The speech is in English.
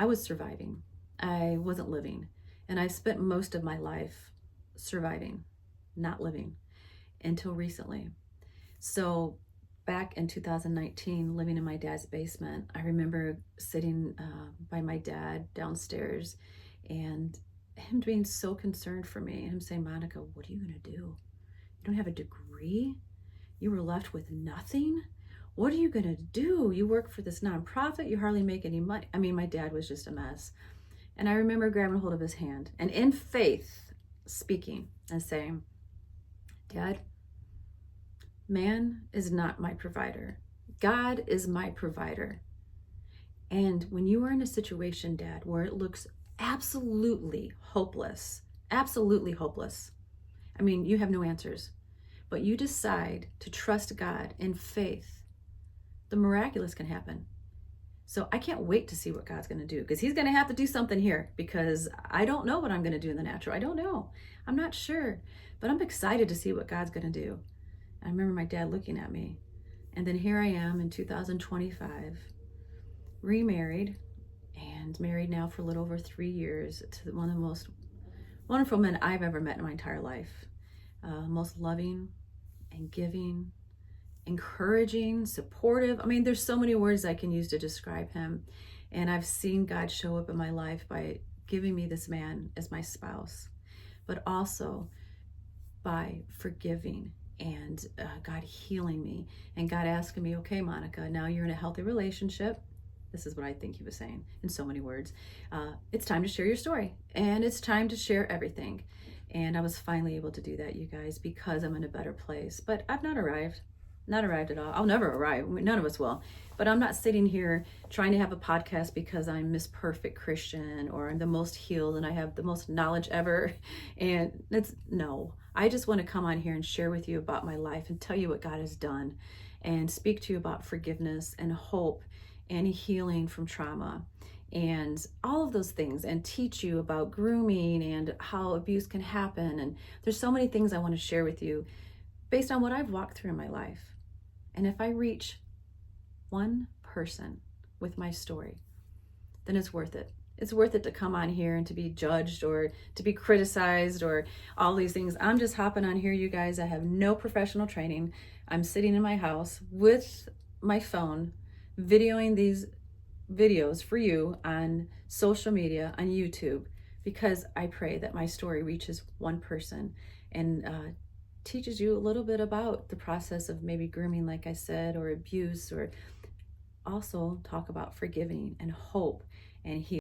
I was surviving. I wasn't living. And I spent most of my life surviving, not living, until recently. So back in 2019, living in my dad's basement, I remember sitting by my dad downstairs and him being so concerned for me and him saying, Monica, what are you going to do? You don't have a degree? You were left with nothing? What are you going to do? You work for this nonprofit. You hardly make any money. I mean, my dad was just a mess. And I remember grabbing hold of his hand and in faith speaking and saying, Dad, man is not my provider. God is my provider. And when you are in a situation, Dad, where it looks absolutely hopeless, I mean, you have no answers, but you decide to trust God in faith, the miraculous can happen. So I can't wait to see what God's going to do, because he's going to have to do something here, because I don't know what I'm going to do in the natural. I don't know. I'm not sure, but I'm excited to see what God's going to do. I remember my dad looking at me, and then here I am in 2025, remarried and married now for a little over 3 years to one of the most wonderful men I've ever met in my entire life. Most loving and giving, encouraging, supportive. I mean, there's so many words I can use to describe him. And I've seen God show up in my life by giving me this man as my spouse, but also by forgiving and God healing me and God asking me, okay, Monica, now you're in a healthy relationship. This is what I think he was saying in so many words. It's time to share your story, and it's time to share everything. And I was finally able to do that, you guys, because I'm in a better place. But I've not arrived at all. I'll never arrive. None of us will. But I'm not sitting here trying to have a podcast because I'm Miss Perfect Christian or I'm the most healed and I have the most knowledge ever. And no, I just want to come on here and share with you about my life and tell you what God has done and speak to you about forgiveness and hope and healing from trauma and all of those things, and teach you about grooming and how abuse can happen. And there's so many things I want to share with you based on what I've walked through in my life. And if I reach one person with my story, then it's worth it. It's worth it to come on here and to be judged or to be criticized or all these things. I'm just hopping on here, you guys. I have no professional training. I'm sitting in my house with my phone, videoing these videos for you on social media, on YouTube, because I pray that my story reaches one person and teaches you a little bit about the process of maybe grooming, like I said, or abuse, or also talk about forgiving and hope and healing.